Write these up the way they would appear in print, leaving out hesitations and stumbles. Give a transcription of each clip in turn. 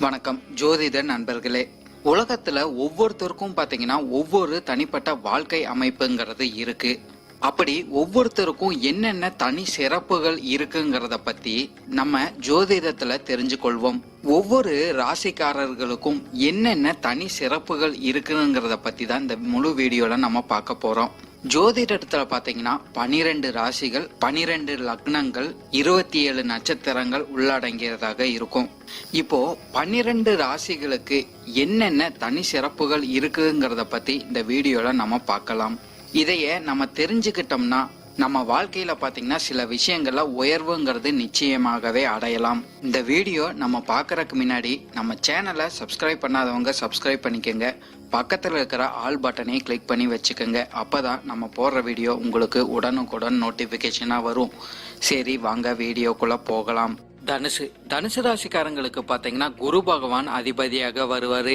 வணக்கம் ஜோதிட நண்பர்களே. உலகத்துல ஒவ்வொருத்தருக்கும் பாத்தீங்கன்னா ஒவ்வொரு தனிப்பட்ட வாழ்க்கை அமைப்புங்கிறது இருக்கு. அப்படி ஒவ்வொருத்தருக்கும் என்னென்ன தனி சிறப்புகள் இருக்குங்கிறத பத்தி நம்ம ஜோதிடத்துல தெரிஞ்சு கொள்வோம். ஒவ்வொரு ராசிக்காரர்களுக்கும் என்னென்ன தனி சிறப்புகள் இருக்குங்கிறத பத்தி தான் இந்த முழு வீடியோல நம்ம பார்க்க போறோம். ஜோதிடத்துல பாத்தீங்கன்னா 12 ராசிகள், 12 லக்னங்கள், 27 நட்சத்திரங்கள் உள்ளடங்கியதாக இருக்கும். இப்போ 12 ராசிகளுக்கு என்னென்ன தனி சிறப்புகள் இருக்குங்கிறத பத்தி இந்த வீடியோல நம்ம பார்க்கலாம். இதையே நம்ம தெரிஞ்சுக்கிட்டோம்னா நம்ம வாழ்க்கையில பாத்தீங்கன்னா சில விஷயங்கள்ல உயர்வுங்கிறது நிச்சயமாகவே அடையலாம். இந்த வீடியோ நம்ம பாக்குறதுக்கு முன்னாடி நம்ம சேனலை சப்ஸ்கிரைப் பண்ணாதவங்க சப்ஸ்கிரைப் பண்ணிக்கோங்க. பக்கத்துல இருக்கிற ஆல் பட்டனை கிளிக் பண்ணி வச்சுக்கோங்க. அப்பதான் நம்ம போடுற வீடியோ உங்களுக்கு உடனுக்குடன் நோட்டிபிகேஷனா வரும். சரி, வாங்க வீடியோக்குள்ள போகலாம். தனுசு ராசிக்காரங்களுக்கு பாத்தீங்கன்னா குரு பகவான் அதிபதியாக வருவாரு.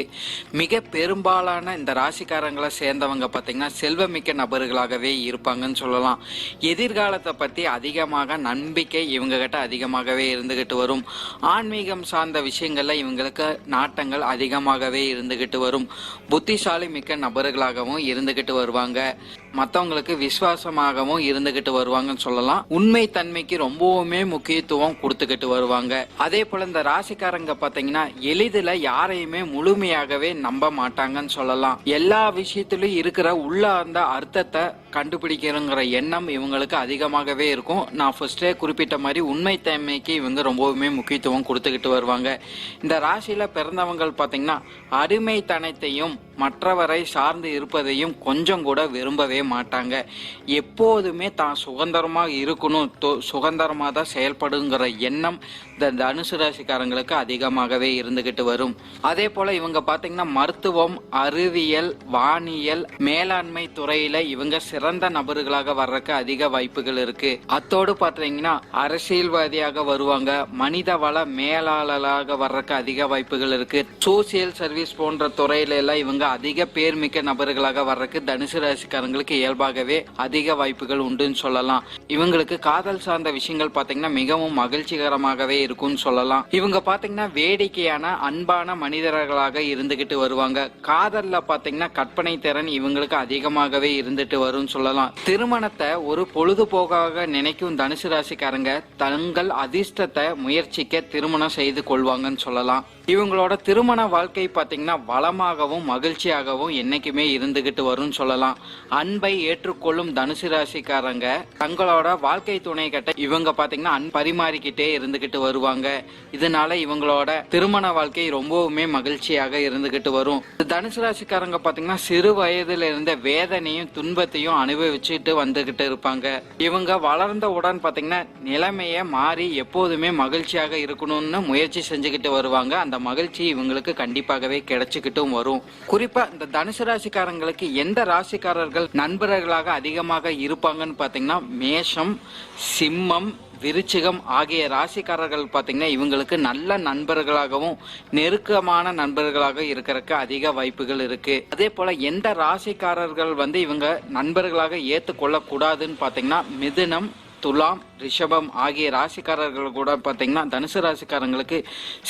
மிக பெரும்பாலான இந்த ராசிக்காரங்களை சேர்ந்தவங்க பாத்தீங்கன்னா செல்வமிக்க நபர்களாகவே இருப்பாங்கன்னு சொல்லலாம். எதிர்காலத்தை பத்தி அதிகமாக நம்பிக்கை இவங்க கிட்ட அதிகமாகவே இருந்துகிட்டு வரும். ஆன்மீகம் சார்ந்த விஷயங்கள்ல இவங்களுக்கு நாட்டங்கள் அதிகமாகவே இருந்துகிட்டு வரும். புத்திசாலி மிக்க நபர்களாகவும் இருந்துகிட்டு வருவாங்க. மற்றவங்களுக்கு விசுவாசமாகவும் இருந்துகிட்டு வருவாங்கன்னு சொல்லலாம். உண்மை தன்மைக்கு ரொம்பவுமே முக்கியத்துவம் கொடுத்துக்கிட்டு வருவாங்க. அதே போல இந்த ராசிக்காரங்க பாத்தீங்கன்னா எளிதில் யாரையுமே முழுமையாகவே நம்ப மாட்டாங்கன்னு சொல்லலாம். எல்லா விஷயத்திலும் இருக்கிற உள்ள அந்த அர்த்தத்தை கண்டுபிடிக்கிறங்கிற எண்ணம் இவங்களுக்கு அதிகமாகவே இருக்கும். நான் ஃபர்ஸ்டே குறிப்பிட்ட மாதிரி உண்மை தன்மைக்கு இவங்க ரொம்பவுமே முக்கியத்துவம் கொடுத்துக்கிட்டு வருவாங்க. இந்த ராசியில பிறந்தவங்க பாத்தீங்கன்னா அடிமைத்தனத்தையும் மற்றவரை சார்ந்து இருப்பதையும் கொஞ்சம் கூட விரும்பவே மாட்டாங்க. எப்போதுமே தான் சுதந்திரமாக இருக்கணும், சுதந்திரமாக தான் செயல்படுங்கிற எண்ணம் இந்த தனுசு ராசிக்காரங்களுக்கு அதிகமாகவே இருந்துகிட்டு வரும். அதே போல இவங்க பாத்தீங்கன்னா மருத்துவம், அறிவியல், வானியல், மேலாண்மை துறையில இவங்க சிறந்த நபர்களாக வர்றதுக்கு அதிக வாய்ப்புகள் இருக்கு. அத்தோடு பாத்தீங்கன்னா அரசியல்வாதியாக வருவாங்க. மனித வள மேலாளராக வர்றதுக்கு அதிக வாய்ப்புகள் இருக்கு. சோசியல் சர்வீஸ் போன்ற துறையில எல்லாம் இவங்க அதிக பேர் மிக்க நபர்களாக வர்றதுக்கு தனுசு ராசிக்காரங்களுக்கு இயல்பாகவே அதிக வாய்ப்புகள் உண்டுன்னு சொல்லலாம். இவங்களுக்கு காதல் சார்ந்த விஷயங்கள் பாத்தீங்கன்னா மிகவும் மகிழ்ச்சிகரமாகவே இருக்கும்னு சொல்லலாம். இவங்க பாத்தீங்கன்னா வேடிக்கையான அன்பான மனிதர்களாக இருந்துகிட்டு வருவாங்க. காதல்ல பாத்தீங்கன்னா கற்பனை திறன் இவங்களுக்கு அதிகமாகவே இருந்துட்டு வரும்னு சொல்லலாம். திருமணத்தை ஒரு பொழுதுபோக்காக நினைக்கும் தனுசு ராசிக்காரங்க தங்கள் அதிர்ஷ்டத்தை முயற்சிக்க திருமணம் செய்து கொள்வாங்கன்னு சொல்லலாம். இவங்களோட திருமண வாழ்க்கை பாத்தீங்கன்னா வளமாகவும் மகிழ்ச்சியாகவும் என்னைக்குமே இருந்துகிட்டு வரும்னு சொல்லலாம். அன்பை ஏற்றுக்கொள்ளும் தனுசு ராசிக்காரங்க தங்களோட வாழ்க்கை துணை கிட்ட இவங்க பாத்தீங்கன்னா பரிமாறிக்கிட்டே இருந்துகிட்டு வருவாங்க. இதனால இவங்களோட திருமண வாழ்க்கை ரொம்பவுமே மகிழ்ச்சியாக இருந்துகிட்டு வரும். தனுசு ராசிக்காரங்க பாத்தீங்கன்னா சிறு வயதுல இருந்த வேதனையும் துன்பத்தையும் அனுபவிச்சுட்டு வந்துகிட்டு இருப்பாங்க. இவங்க வளர்ந்த உடன் பாத்தீங்கன்னா நிலைமைய மாறி எப்போதுமே மகிழ்ச்சியாக இருக்கணும்னு முயற்சி செஞ்சுக்கிட்டு வருவாங்க. அந்த மகிழ்ச்சி இவங்களுக்கு கண்டிப்பாகவே கிடைச்சுக்கிட்டும் வரும். குறிப்பா இந்த தனுசு ராசிக்காரங்களுக்கு எந்த ராசிக்காரர்கள் நண்பர்களாக அதிகமாக இருப்பாங்கன்னு பாத்தீங்கன்னா மேஷம், சிம்மம், விருச்சிகம் ஆகிய ராசிக்காரர்கள் பாத்தீங்கன்னா இவங்களுக்கு நல்ல நண்பர்களாகவும் நெருக்கமான நண்பர்களாக இருக்கிறதுக்கு அதிக வாய்ப்புகள் இருக்கு. அதே போல எந்த ராசிக்காரர்கள் இவங்க நண்பர்களாக ஏற்றுக்கொள்ள கூடாதுன்னு பாத்தீங்கன்னா மிதுனம், துலாம், ரிஷபம் ஆகிய ராசிக்காரர்கள் கூட பாத்தீங்கன்னா தனுசு ராசிக்காரங்களுக்கு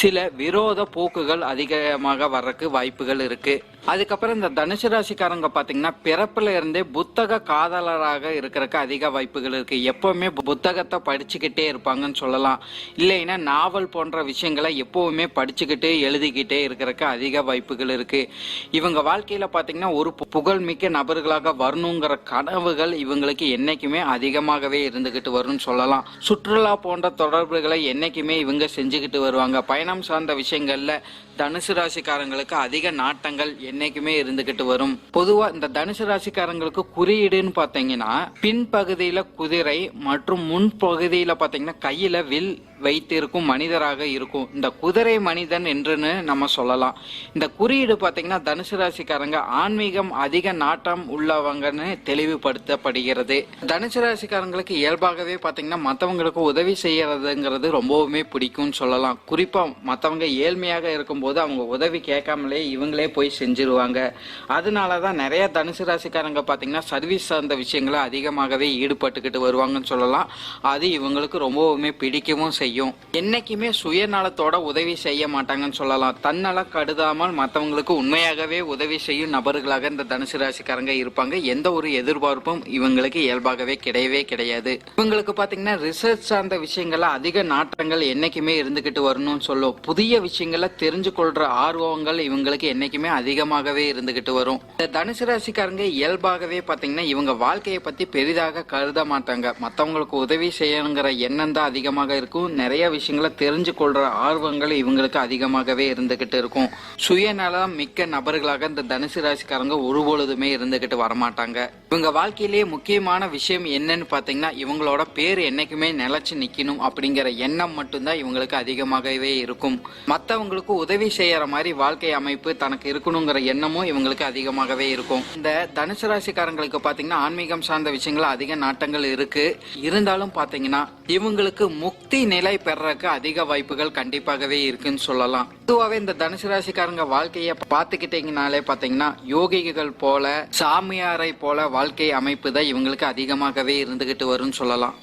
சில விரோத போக்குகள் அதிகமாக வர்றதுக்கு வாய்ப்புகள் இருக்கு. அதுக்கப்புறம் இந்த தனுசு ராசிக்காரங்க பாத்தீங்கன்னா பிறப்புல இருந்தே புத்தக காதலராக இருக்கிறதுக்கு அதிக வாய்ப்புகள் இருக்கு. எப்பவுமே புத்தகத்தை படிச்சுக்கிட்டே இருப்பாங்கன்னு சொல்லலாம். இல்லைன்னா நாவல் போன்ற விஷயங்களை எப்பவுமே படிச்சுக்கிட்டு எழுதிக்கிட்டே இருக்கிறதுக்கு அதிக வாய்ப்புகள் இருக்கு. இவங்க வாழ்க்கையில பாத்தீங்கன்னா ஒரு புகழ்மிக்க நபர்களாக வரணுங்கிற கனவுகள் இவங்களுக்கு என்னைக்குமே அதிகமாகவே இருந்துகிட்டு வரும்னு சொல்லலாம். சுற்றுலா போன்ற தொடர்புகளை என்னைக்குமே இவங்க செஞ்சுக்கிட்டு வருவாங்க. பயணம் சார்ந்த விஷயங்கள்ல தனுசு ராசிக்காரங்களுக்கு அதிக நாட்டங்கள் என்னைக்குமே இருந்துகிட்டு வரும். பொதுவா இந்த தனுசு ராசிக்காரங்களுக்கு குறியீடுன்னு பாத்தீங்கன்னா பின்பகுதியில குதிரை மற்றும் முன்பகுதியில பாத்தீங்கன்னா கையில வில் வைத்திருக்கும் மனிதராக இருக்கும். இந்த குதிரை மனிதன் என்றுன்னு நம்ம சொல்லலாம். இந்த குறியீடு பாத்தீங்கன்னா தனுசு ராசிக்காரங்க ஆன்மீகம் அதிக நாட்டம் உள்ளவங்கன்னு தெளிவுபடுத்தப்படுகிறது. தனுசு ராசிக்காரங்களுக்கு இயல்பாகவே பாத்தீங்கன்னா மற்றவங்களுக்கு உதவி செய்யறதுங்கிறது ரொம்பவுமே பிடிக்கும்னு சொல்லலாம். குறிப்பா மற்றவங்க ஏழ்மையாக இருக்கும்போது அவங்க உதவி கேட்காமலே இவங்களே போய் செஞ்சிருவாங்க. அதனாலதான் நிறைய தனுசு ராசிக்காரங்க பாத்தீங்கன்னா சர்வீஸ் சார்ந்த விஷயங்களை அதிகமாகவே ஈடுபட்டுக்கிட்டு வருவாங்கன்னு சொல்லலாம். அது இவங்களுக்கு ரொம்பவுமே பிடிக்கவும் செய்யும். செய்யும். என்னைக்குமே சுயநலத்தோட உதவி செய்ய மாட்டாங்கன்னு சொல்லலாம். தன்னலம் கருதாமல் மற்றவங்களுக்கு உண்மையாகவே உதவி செய்யும் நபர்களாக இந்த தனுசு ராசிக்காரங்க இருப்பாங்க. எந்த ஒரு எதிர்பார்ப்பும் இவங்களுக்கு இயல்பாகவே கிடையவே கிடையாது. இவங்களுக்கு பாத்தீங்கன்னா ரிசர்ச் சார்ந்த விஷயங்கள்ல அதிக நாட்டங்கள் என்னைக்குமே இருந்துகிட்டு வரணும்னு சொல்லும். புதிய விஷயங்களை தெரிஞ்சு கொள்ற ஆர்வங்கள் இவங்களுக்கு என்னைக்குமே அதிகமாகவே இருந்துகிட்டு வரும். இந்த தனுசு ராசிக்காரங்க இயல்பாகவே பாத்தீங்கன்னா இவங்க வாழ்க்கையை பத்தி பெரிதாக கருத மாட்டாங்க. மற்றவங்களுக்கு உதவி செய்யணுங்கிற எண்ணம் தான் அதிகமாக இருக்கும். நிறைய விஷயங்களை தெரிஞ்சு கொள்ற ஆர்வங்கள் இவங்களுக்கு அதிகமாகவே இருந்துகிட்டு இருக்கும். சுயநலம் மிக்க நபர்களாக இந்த தனுசு ராசிக்காரங்க ஒருபொழுதுமே இருந்துகிட்டு வரமாட்டாங்க. இவங்க வாழ்க்கையிலேயே முக்கியமான விஷயம் என்னன்னு பாத்தீங்கன்னா இவங்களோட பேர் என்னைக்குமே நிலைச்சு நிக்கணும் அப்படிங்கிற எண்ணம் மட்டும்தான் இவங்களுக்கு அதிகமாகவே இருக்கும். மற்றவங்களுக்கு உதவி செய்யற மாதிரி வாழ்க்கை அமைப்பு தனக்கு இருக்கணுங்கிற எண்ணமும் இவங்களுக்கு அதிகமாகவே இருக்கும். இந்த தனுசு ராசிக்காரங்களுக்கு பாத்தீங்கன்னா ஆன்மீகம் சார்ந்த விஷயங்கள் அதிக நாட்டங்கள் இருக்கு. இருந்தாலும் பாத்தீங்கன்னா இவங்களுக்கு முக்தி நிலை பெறறதுக்கு அதிக வாய்ப்புகள் கண்டிப்பாகவே இருக்குன்னு சொல்லலாம். பொதுவாகவே இந்த தனுசு ராசிக்காரங்க வாழ்க்கைய பாத்துக்கிட்டீங்கனாலே பாத்தீங்கன்னா யோகிகள் போல சாமியாரை போல வாழ்க்கை அமைப்பு தான் இவங்களுக்கு அதிகமாகவே இருந்துகிட்டு வரும்னு சொல்லலாம்.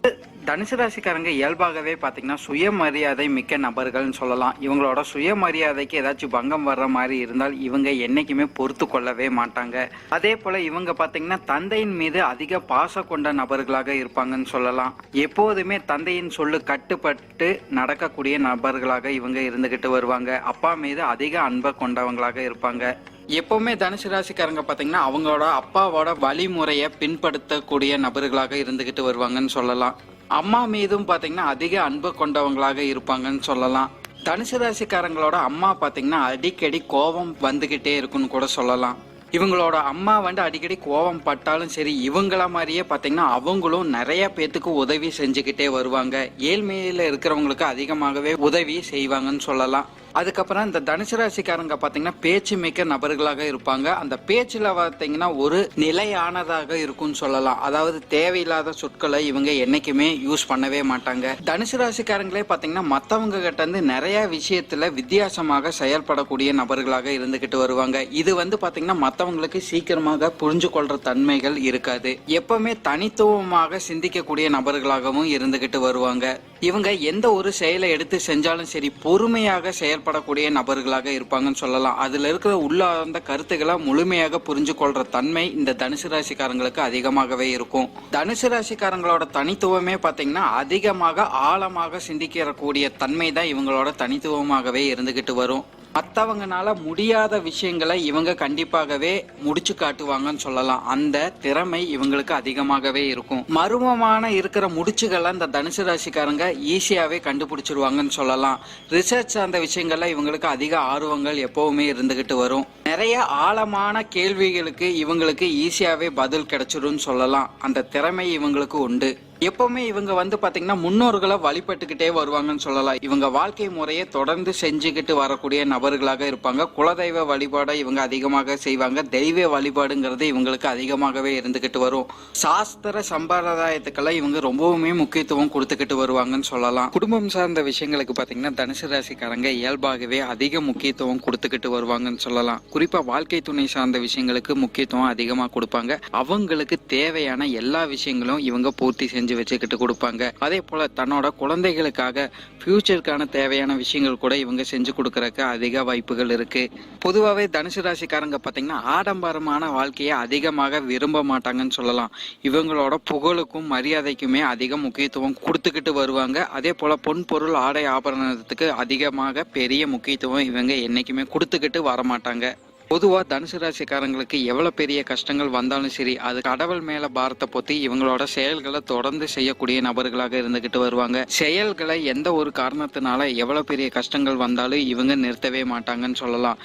தனுசு ராசிக்காரங்க இயல்பாகவே பாத்தீங்கன்னா சுயமரியாதை மிக்க நபர்கள்னு சொல்லலாம். இவங்களோட சுயமரியாதைக்கு ஏதாச்சும் பங்கம் வர்ற மாதிரி இருந்தால் இவங்க என்னைக்குமே பொறுத்து கொள்ளவே மாட்டாங்க. அதே போல இவங்க பாத்தீங்கன்னா தந்தையின் மீது அதிக பாசம் கொண்ட நபர்களாக இருப்பாங்கன்னு சொல்லலாம். எப்போதுமே தந்தையின் சொல்லு கட்டுப்பட்டு நடக்கக்கூடிய நபர்களாக இவங்க இருந்துகிட்டு வருவாங்க. அப்பா மீது அதிக அன்பை கொண்டவங்களாக இருப்பாங்க. எப்பவுமே தனுசு ராசிக்காரங்க பாத்தீங்கன்னா அவங்களோட அப்பாவோட வழிமுறையை பின்படுத்தக்கூடிய நபர்களாக இருந்துகிட்டு வருவாங்கன்னு சொல்லலாம். அம்மா மீதும் பாத்தீங்கன்னா அதிக அன்பு கொண்டவங்களாக இருப்பாங்கன்னு சொல்லலாம். தனுசு ராசிக்காரங்களோட அம்மா பாத்தீங்கன்னா அடிக்கடி கோபம் வந்துகிட்டே இருக்குன்னு கூட சொல்லலாம். இவங்களோட அம்மா அடிக்கடி கோபம் பட்டாலும் சரி இவங்கள மாதிரியே பாத்தீங்கன்னா அவங்களும் நிறைய பேத்துக்கு உதவி செஞ்சுக்கிட்டே வருவாங்க. ஏழ்மையில இருக்கிறவங்களுக்கு அதிகமாகவே உதவி செய்வாங்கன்னு சொல்லலாம். அதுக்கப்புறம் இந்த தனுசு ராசிக்காரங்க பாத்தீங்கன்னா பேச்சு மிக்க நபர்களாக இருப்பாங்க. அந்த பேச்சுல பாத்தீங்கன்னா ஒரு நிலையானதாக இருக்கும்னு சொல்லலாம். அதாவது தேவையில்லாத சொற்களை இவங்க என்னைக்குமே யூஸ் பண்ணவே மாட்டாங்க. தனுசு ராசிக்காரங்களே பாத்தீங்கன்னா மத்தவங்க கிட்ட இருந்து நிறைய விஷயத்துல வித்தியாசமாக செயல்படக்கூடிய நபர்களாக இருந்துகிட்டு வருவாங்க. இது பாத்தீங்கன்னா மத்தவங்களுக்கு சீக்கிரமாக புரிஞ்சு கொள்ற தன்மைகள் இருக்காது. எப்பவுமே தனித்துவமாக சிந்திக்கக்கூடிய நபர்களாகவும் இருந்துகிட்டு வருவாங்க. இவங்க எந்த ஒரு செயலை எடுத்து செஞ்சாலும் சரி பொறுமையாக செயல்படக்கூடிய நபர்களாக இருப்பாங்கன்னு சொல்லலாம். அதுல இருக்கிற உள்ளார்ந்த கருத்துக்களை முழுமையாக புரிஞ்சு கொள்ற தன்மை இந்த தனுசு ராசிக்காரங்களுக்கு அதிகமாகவே இருக்கும். தனுசு ராசிக்காரங்களோட தனித்துவமே பாத்தீங்கன்னா அதிகமாக ஆழமாக சிந்திக்கக்கூடிய தன்மை தான் இவங்களோட தனித்துவமாகவே இருந்துகிட்டு வரும். மற்றவங்கனால முடியாத விஷயங்களை இவங்க கண்டிப்பாகவே முடிச்சு காட்டுவாங்கன்னு சொல்லலாம். அந்த திறமை இவங்களுக்கு அதிகமாகவே இருக்கும். மர்மமான இருக்கிற முடிச்சுகளை இந்த தனுசு ராசிக்காரங்க ஈஸியாவே கண்டுபிடிச்சிருவாங்கன்னு சொல்லலாம். ரிசர்ச் சார்ந்த விஷயங்கள்ல இவங்களுக்கு அதிக ஆர்வங்கள் எப்பவுமே இருந்துகிட்டு வரும். நிறைய ஆழமான கேள்விகளுக்கு இவங்களுக்கு ஈஸியாவே பதில் கிடைச்சிரும்னு சொல்லலாம். அந்த திறமை இவங்களுக்கு உண்டு. எப்பவுமே இவங்க பாத்தீங்கன்னா முன்னோர்களை வழிபட்டுக்கிட்டே வருவாங்கன்னு சொல்லலாம். இவங்க வாழ்க்கை முறையை தொடர்ந்து செஞ்சுக்கிட்டு வரக்கூடிய நபர்களாக இருப்பாங்க. குலதெய்வ வழிபாடை இவங்க அதிகமாக செய்வாங்க. தெய்வ வழிபாடுங்கிறது இவங்களுக்கு அதிகமாகவே இருந்துகிட்டு வரும். சாஸ்திர சம்பிரதாயத்துக்கெல்லாம் இவங்க ரொம்பவுமே முக்கியத்துவம் கொடுத்துக்கிட்டு வருவாங்கன்னு சொல்லலாம். குடும்பம் சார்ந்த விஷயங்களுக்கு பாத்தீங்கன்னா தனுசு ராசிக்காரங்க இயல்பாகவே அதிக முக்கியத்துவம் கொடுத்துக்கிட்டு வருவாங்கன்னு சொல்லலாம். குறிப்பா வாழ்க்கை துணை சார்ந்த விஷயங்களுக்கு முக்கியத்துவம் அதிகமா கொடுப்பாங்க. அவங்களுக்கு தேவையான எல்லா விஷயங்களும் இவங்க பூர்த்தி செஞ்சு வச்சுக்கிட்டு கொடுப்பாங்க. அதே போல தன்னோட குழந்தைகளுக்காக ஃபியூச்சருக்கான தேவையான விஷயங்கள் கூட இவங்க செஞ்சு கொடுக்கறதுக்கு அதிக வாய்ப்புகள் இருக்கு. பொதுவாகவே தனுசு ராசிக்காரங்க பாத்தீங்கன்னா ஆடம்பரமான வாழ்க்கையை அதிகமாக விரும்ப மாட்டாங்கன்னு சொல்லலாம். இவங்களோட புகழுக்கும் மரியாதைக்குமே அதிக முக்கியத்துவம் கொடுத்துக்கிட்டு வருவாங்க. அதே போல பொன் பொருள் ஆடை ஆபரணத்துக்கு அதிகமாக பெரிய முக்கியத்துவம் இவங்க என்னைக்குமே கொடுத்துக்கிட்டு வரமாட்டாங்க. பொதுவா தனுசு ராசிக்காரங்களுக்கு எவ்வளவு பெரிய கஷ்டங்கள் வந்தாலும் சரி அது கடவுள் மேல பாரத்தை பொத்தி இவங்களோட செயல்களை தொடர்ந்து செய்யக்கூடிய நபர்களாக இருந்துகிட்டு வருவாங்க. செயல்களை எந்த ஒரு காரணத்தினால எவ்வளவு பெரிய கஷ்டங்கள் வந்தாலும் இவங்க நிறுத்தவே மாட்டாங்கன்னு சொல்லலாம்.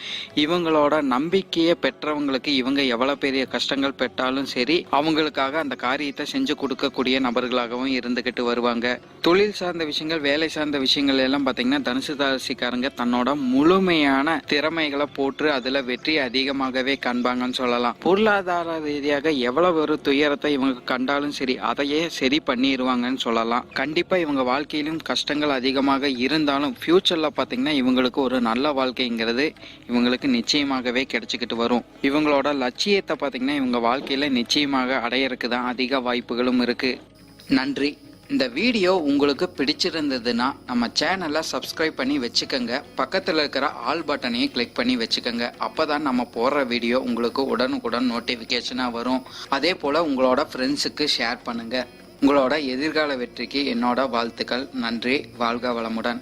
இவங்களோட நம்பிக்கையை பெற்றவங்களுக்கு இவங்க எவ்வளவு பெரிய கஷ்டங்கள் பெற்றாலும் சரி அவங்களுக்காக அந்த காரியத்தை செஞ்சு கொடுக்கக்கூடிய நபர்களாகவும் இருந்துகிட்டு வருவாங்க. தொழில் சார்ந்த விஷயங்கள் வேலை சார்ந்த விஷயங்கள் எல்லாம் பாத்தீங்கன்னா தனுசு ராசிக்காரங்க தன்னோட முழுமையான திறமைகளை போட்டு அதுல வெற்றி அதிகமாகவே காண்பாங்கன்னு சொல்லலாம். பொருளாதார ரீதியாக எவ்வளவு ஒரு துயரத்தை இவங்க கண்டாலும் சரி அதையே சரி பண்ணிடுவாங்கன்னு சொல்லலாம். கண்டிப்பா இவங்க வாழ்க்கையிலும் கஷ்டங்கள் அதிகமாக இருந்தாலும் ஃபியூச்சர்ல பாத்தீங்கன்னா இவங்களுக்கு ஒரு நல்ல வாழ்க்கைங்கிறது இவங்களுக்கு நிச்சயமாகவே கிடைச்சிக்கிட்டு வரும். இவங்களோட லட்சியத்தை பாத்தீங்கன்னா இவங்க வாழ்க்கையில நிச்சயமாக அடையறதுக்கு தான் அதிக வாய்ப்புகளும் இருக்கு. நன்றி. இந்த வீடியோ உங்களுக்கு பிடிச்சிருந்ததுன்னா நம்ம சேனலை சப்ஸ்கிரைப் பண்ணி வச்சுக்கோங்க. பக்கத்தில் இருக்கிற ஆல் பட்டனையும் கிளிக் பண்ணி வச்சுக்கோங்க. அப்பதான் நம்ம போடுற வீடியோ உங்களுக்கு உடனுக்குடன் நோட்டிஃபிகேஷனாக வரும். அதே போல் உங்களோட ஃப்ரெண்ட்ஸுக்கு ஷேர் பண்ணுங்க. உங்களோட எதிர்கால வெற்றிக்கு என்னோட வாழ்த்துக்கள். நன்றி. வாழ்க வளமுடன்.